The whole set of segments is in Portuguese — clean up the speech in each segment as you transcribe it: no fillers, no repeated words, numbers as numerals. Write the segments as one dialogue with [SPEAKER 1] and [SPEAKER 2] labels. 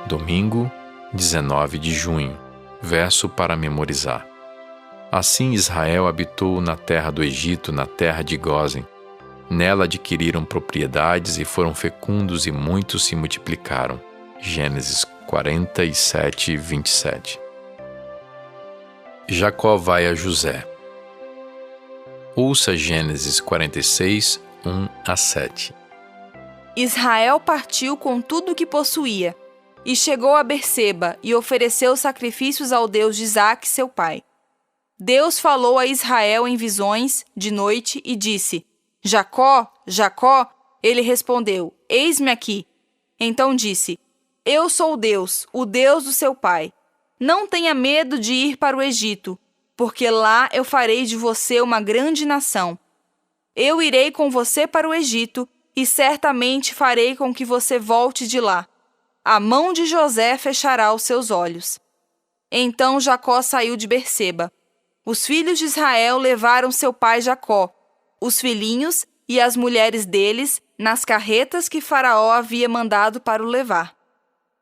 [SPEAKER 1] domingo, 19 de junho, verso para memorizar. Assim Israel habitou na terra do Egito, na terra de Gósen. Nela adquiriram propriedades e foram fecundos e muitos se multiplicaram. Gênesis 47, 27. Jacó vai a José. Ouça Gênesis 46, 1 a 7.
[SPEAKER 2] Israel partiu com tudo o que possuía, e chegou a Berseba e ofereceu sacrifícios ao Deus de Isaque, seu pai. Deus falou a Israel em visões de noite e disse: Jacó, Jacó. Ele respondeu: Eis-me aqui. Então disse: Eu sou Deus, o Deus do seu pai. Não tenha medo de ir para o Egito, porque lá eu farei de você uma grande nação. Eu irei com você para o Egito e certamente farei com que você volte de lá. A mão de José fechará os seus olhos. Então Jacó saiu de Berseba. Os filhos de Israel levaram seu pai Jacó, os filhinhos e as mulheres deles, nas carretas que Faraó havia mandado para o levar.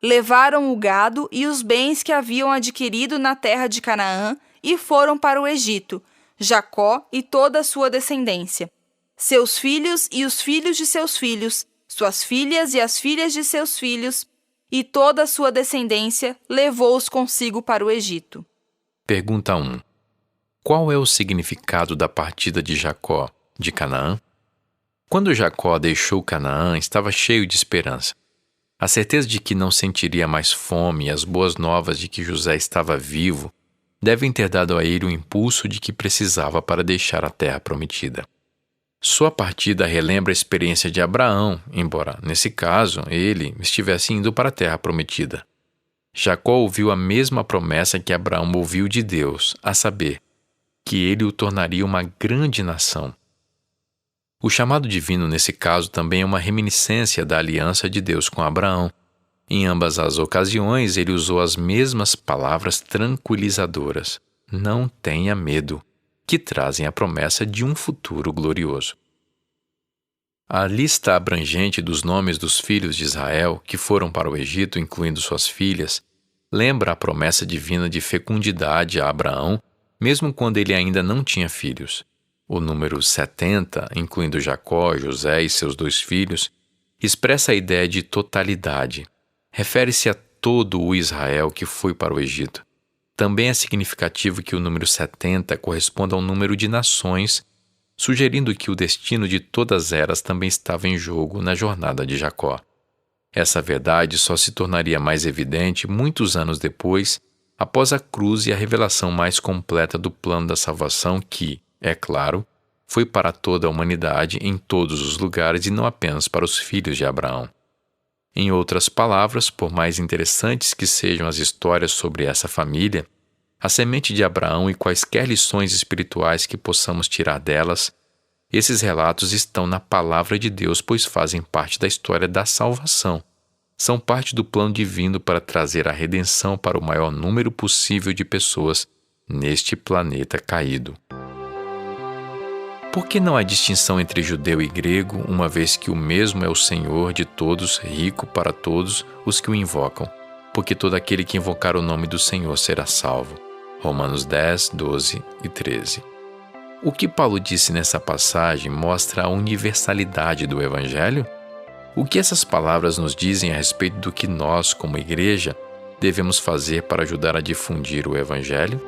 [SPEAKER 2] Levaram o gado e os bens que haviam adquirido na terra de Canaã e foram para o Egito, Jacó e toda a sua descendência, seus filhos e os filhos de seus filhos, suas filhas e as filhas de seus filhos, e toda a sua descendência levou-os consigo para o Egito.
[SPEAKER 1] Pergunta 1. Qual é o significado da partida de Jacó de Canaã? Quando Jacó deixou Canaã, estava cheio de esperança. A certeza de que não sentiria mais fome e as boas novas de que José estava vivo devem ter dado a ele o impulso de que precisava para deixar a terra prometida. Sua partida relembra a experiência de Abraão, embora, nesse caso, ele estivesse indo para a terra prometida. Jacó ouviu a mesma promessa que Abraão ouviu de Deus, a saber, que ele o tornaria uma grande nação. O chamado divino, nesse caso, também é uma reminiscência da aliança de Deus com Abraão. Em ambas as ocasiões, ele usou as mesmas palavras tranquilizadoras, não tenha medo, que trazem a promessa de um futuro glorioso. A lista abrangente dos nomes dos filhos de Israel que foram para o Egito, incluindo suas filhas, lembra a promessa divina de fecundidade a Abraão, mesmo quando ele ainda não tinha filhos. O número 70, incluindo Jacó, José e seus 2 filhos, expressa a ideia de totalidade. Refere-se a todo o Israel que foi para o Egito. Também é significativo que o número 70 corresponda ao número de nações, sugerindo que o destino de todas elas também estava em jogo na jornada de Jacó. Essa verdade só se tornaria mais evidente muitos anos depois, após a cruz e a revelação mais completa do plano da salvação que, é claro, foi para toda a humanidade em todos os lugares e não apenas para os filhos de Abraão. Em outras palavras, por mais interessantes que sejam as histórias sobre essa família, a semente de Abraão e quaisquer lições espirituais que possamos tirar delas, esses relatos estão na palavra de Deus, pois fazem parte da história da salvação. São parte do plano divino para trazer a redenção para o maior número possível de pessoas neste planeta caído. Por que não há distinção entre judeu e grego, uma vez que o mesmo é o Senhor de todos, rico para todos os que o invocam? Porque todo aquele que invocar o nome do Senhor será salvo. Romanos 10, 12 e 13. O que Paulo disse nessa passagem mostra a universalidade do Evangelho? O que essas palavras nos dizem a respeito do que nós, como igreja, devemos fazer para ajudar a difundir o Evangelho?